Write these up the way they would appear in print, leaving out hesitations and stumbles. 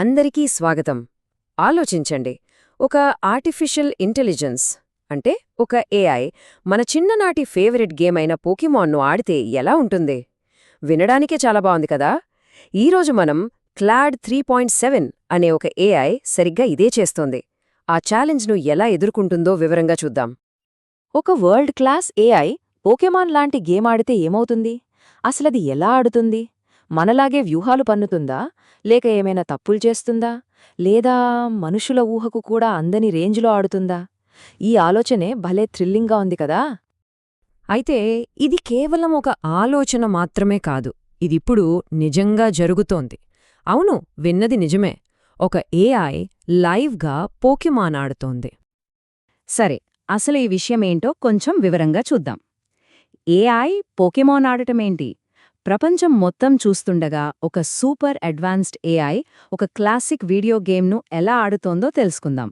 అందరికీ స్వాగతం. ఆలోచించండి, ఒక ఆర్టిఫిషియల్ ఇంటెలిజెన్స్ అంటే ఒక ఏఐ మన చిన్ననాటి ఫేవరెట్ గేమ్ అయిన పోకీమాన్ను ఆడితే ఎలా ఉంటుంది? వినడానికే చాలా బాగుంది కదా. ఈరోజు మనం క్లాడ్ 3.7 అనే ఒక ఏఐ సరిగ్గా ఇదే చేస్తోంది. ఆ ఛాలెంజ్ను ఎలా ఎదుర్కొంటుందో వివరంగా చూద్దాం. ఒక వరల్డ్ క్లాస్ ఏఐ పోకెమాన్ లాంటి గేమ్ ఆడితే ఏమవుతుంది? అసలది ఎలా ఆడుతుంది? మనలాగే వ్యూహాలు పన్నుతుందా? లేక ఏమైనా తప్పులు చేస్తుందా? లేదా మనుషుల ఊహకు కూడా అందని రేంజ్లో ఆడుతుందా? ఈ ఆలోచనే భలే థ్రిల్లింగ్గా ఉంది కదా. అయితే ఇది కేవలం ఒక ఆలోచన మాత్రమే కాదు, ఇదిప్పుడు నిజంగా జరుగుతోంది. అవును, విన్నది నిజమే. ఒక ఏఐ లైవ్గా పోకీమాన్ ఆడుతోంది. సరే, అసలు ఈ విషయమేంటో కొంచెం వివరంగా చూద్దాం. ఏఐ పోకెమాన్ ఆడటమేంటి? ప్రపంచం మొత్తం చూస్తుండగా ఒక సూపర్ అడ్వాన్స్డ్ ఏఐ ఒక క్లాసిక్ వీడియో గేమ్ను ఎలా ఆడుతోందో తెలుసుకుందాం.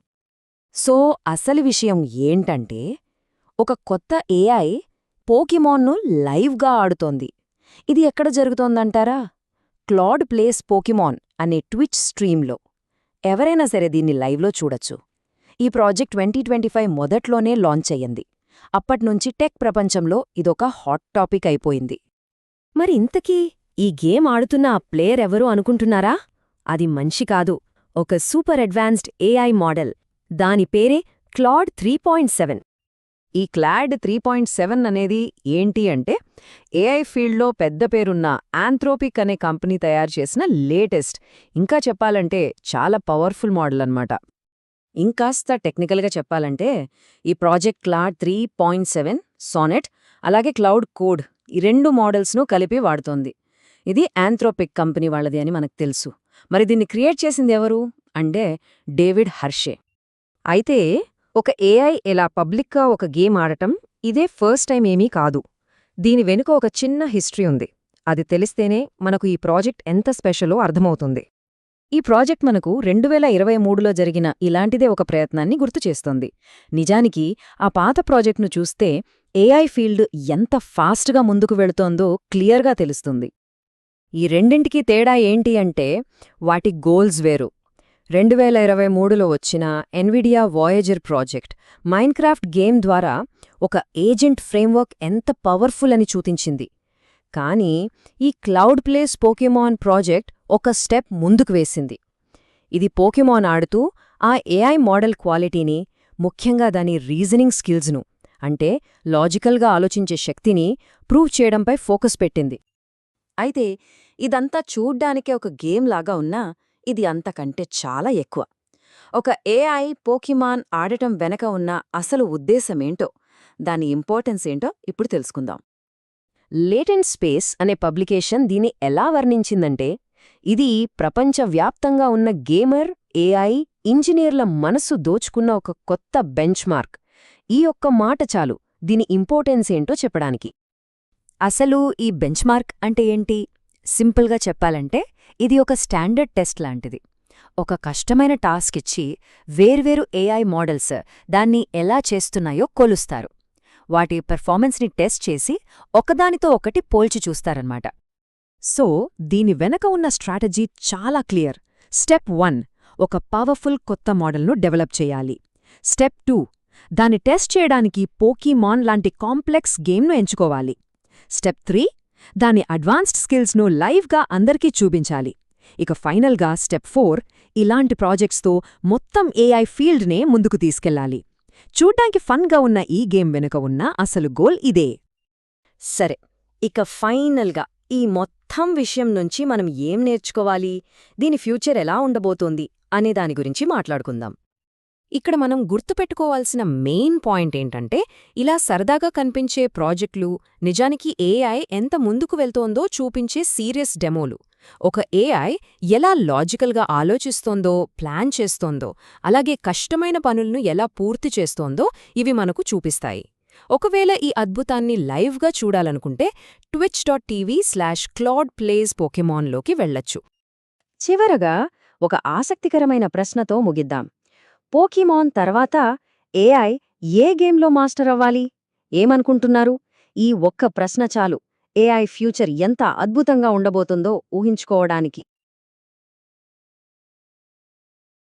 సో అసలు విషయం ఏంటంటే, ఒక కొత్త ఏఐ పోకీమాన్ను లైవ్గా ఆడుతోంది. ఇది ఎక్కడ జరుగుతోందంటారా? క్లాడ్ ప్లేస్ పోకీమాన్ అనే ట్విచ్ స్ట్రీమ్లో. ఎవరైనా సరే దీన్ని లైవ్లో చూడొచ్చు. ఈ ప్రాజెక్ట్ 2025 మొదట్లోనే లాంచ్ అయ్యింది. అప్పట్నుంచి టెక్ ప్రపంచంలో ఇదొక హాట్ టాపిక్ అయిపోయింది. మరి ఇంతకీ ఈ గేమ్ ఆడుతున్న ఆ ప్లేయర్ ఎవరు అనుకుంటున్నారా? అది మనిషి కాదు, ఒక సూపర్ అడ్వాన్స్డ్ ఏఐ మోడల్. దాని పేరే క్లాడ్ 3.7. ఈ క్లాడ్ 3.7 అనేది ఏంటి అంటే, ఏఐ ఫీల్డ్లో పెద్ద పేరున్న ఆంథ్రోపిక్ అనే కంపెనీ తయారుచేసిన లేటెస్ట్, ఇంకా చెప్పాలంటే చాలా పవర్ఫుల్ మోడల్ అన్నమాట. ఇంకాస్త టెక్నికల్గా చెప్పాలంటే, ఈ ప్రాజెక్ట్ క్లాడ్ 3.7 సానెట్ అలాగే క్లౌడ్ కోడ్ ఈ రెండు మోడల్స్ను కలిపి వాడుతోంది. ఇది ఆంథ్రోపిక్ కంపెనీ వాళ్ళది అని మనకు తెలుసు. మరి దీన్ని క్రియేట్ చేసింది ఎవరు అంటే డేవిడ్ హర్షే. అయితే ఒక ఏఐ ఇలా పబ్లిక్గా ఒక గేమ్ ఆడటం ఇదే ఫస్ట్ టైం ఏమీ కాదు. దీని వెనుక ఒక చిన్న హిస్టరీ ఉంది. అది తెలిస్తేనే మనకు ఈ ప్రాజెక్ట్ ఎంత స్పెషలో అర్థమవుతుంది. ఈ ప్రాజెక్ట్ మనకు 2023లో జరిగిన ఇలాంటిదే ఒక ప్రయత్నాన్ని గుర్తుచేస్తోంది. నిజానికి ఆ పాత ప్రాజెక్ట్ను చూస్తే ఏఐ ఫీల్డ్ ఎంత ఫాస్ట్గా ముందుకు వెళుతోందో క్లియర్గా తెలుస్తుంది. ఈ రెండింటికీ తేడా ఏంటి అంటే, వాటి గోల్స్ వేరు. 2023లో వచ్చిన Nvidia Voyager project Minecraft game ద్వారా ఒక ఏజెంట్ ఫ్రేమ్వర్క్ ఎంత పవర్ఫుల్ అని చూపించింది. కానీ ఈ క్లౌడ్ ప్లేస్ పోకెమాన్ ప్రాజెక్ట్ ఒక స్టెప్ ముందుకు వేసింది. ఇది పోకెమాన్ ఆడుతూ ఆ ఏఐ మోడల్ క్వాలిటీని, ముఖ్యంగా దాని రీజనింగ్ స్కిల్స్ను అంటే లాజికల్గా ఆలోచించే శక్తిని ప్రూవ్ చేయడంపై ఫోకస్ పెట్టింది. అయితే ఇదంతా చూడ్డానికే ఒక గేమ్ లాగా ఉన్నా ఇది అంతకంటే చాలా ఎక్కువ. ఒక ఏఐ పోకీమాన్ ఆడటం వెనక ఉన్న అసలు ఉద్దేశమేంటో, దాని ఇంపార్టెన్స్ ఏంటో ఇప్పుడు తెలుసుకుందాం. లేటెంట్ స్పేస్ అనే పబ్లికేషన్ దీన్ని ఎలా వర్ణించిందంటే, ఇది ప్రపంచవ్యాప్తంగా ఉన్న గేమర్, ఏఐ, ఇంజనీర్ల మనస్సు దోచుకున్న ఒక కొత్త బెంచ్ మార్క్. ఈ ఒక్క మాట చాలు దీని ఇంపార్టెన్స్ ఏంటో చెప్పడానికి. అసలు ఈ బెంచ్ మార్క్ అంటే ఏంటి? సింపుల్గా చెప్పాలంటే ఇది ఒక స్టాండర్డ్ టెస్ట్ లాంటిది. ఒక కష్టమైన టాస్క్ ఇచ్చి వేర్వేరు ఏఐ మోడల్స్ దాన్ని ఎలా చేస్తున్నాయో కొలుస్తారు. వాటి పెర్ఫార్మెన్స్ని టెస్ట్ చేసి ఒకదానితో ఒకటి పోల్చి చూస్తారన్నమాట. సో దీని వెనక ఉన్న స్ట్రాటజీ చాలా క్లియర్. స్టెప్ 1 ఒక పవర్ఫుల్ కొత్త మోడల్ను డెవలప్ చేయాలి. స్టెప్ 2 దాన్ని టెస్ట్ చేయడానికి పోకీమాన్ లాంటి కాంప్లెక్స్ గేమ్ను ఎంచుకోవాలి. స్టెప్ 3 దాని అడ్వాన్స్డ్ స్కిల్స్ను లైవ్గా అందరికీ చూపించాలి. ఇక ఫైనల్గా స్టెప్ 4 ఇలాంటి ప్రాజెక్ట్స్తో మొత్తం ఏఐ ఫీల్డ్నే ముందుకు తీసుకెళ్లాలి. చూడ్డానికి ఫన్గా ఉన్న ఈ గేమ్ వెనుక ఉన్న అసలు గోల్ ఇదే. సరే, ఇక ఫైనల్గా ఈ మొత్తం విషయం నుంచి మనం ఏం నేర్చుకోవాలి, దీని ఫ్యూచర్ ఎలా ఉండబోతోంది అనే దాని గురించి మాట్లాడుకుందాం. ఇక్కడ మనం గుర్తుపెట్టుకోవాల్సిన మెయిన్ పాయింట్ ఏంటంటే, ఇలా సరదాగా కనిపించే ప్రాజెక్టులు నిజానికి ఏఐ ఎంత ముందుకు వెళ్తోందో చూపించే సీరియస్ డెమోలు. ఒక ఏఐ ఎలా లాజికల్గా ఆలోచిస్తోందో, ప్లాన్ చేస్తోందో, అలాగే కష్టమైన పనులను ఎలా పూర్తి చేస్తోందో ఇవి మనకు చూపిస్తాయి. ఒకవేళ ఈ అద్భుతాన్ని లైవ్గా చూడాలనుకుంటే twitch.tv/claudeplayspokemonలోకి వెళ్ళొచ్చు. చివరగా ఒక ఆసక్తికరమైన ప్రశ్నతో ముగిద్దాం. పోకీమాన్ తర్వాత ఏఐ ఏ గేమ్లో మాస్టర్ అవ్వాలి? ఏమనుకుంటున్నారు? ఈ ఒక్క ప్రశ్న చాలు ఏఐ ఫ్యూచర్ ఎంత అద్భుతంగా ఉండబోతుందో ఊహించుకోవడానికి.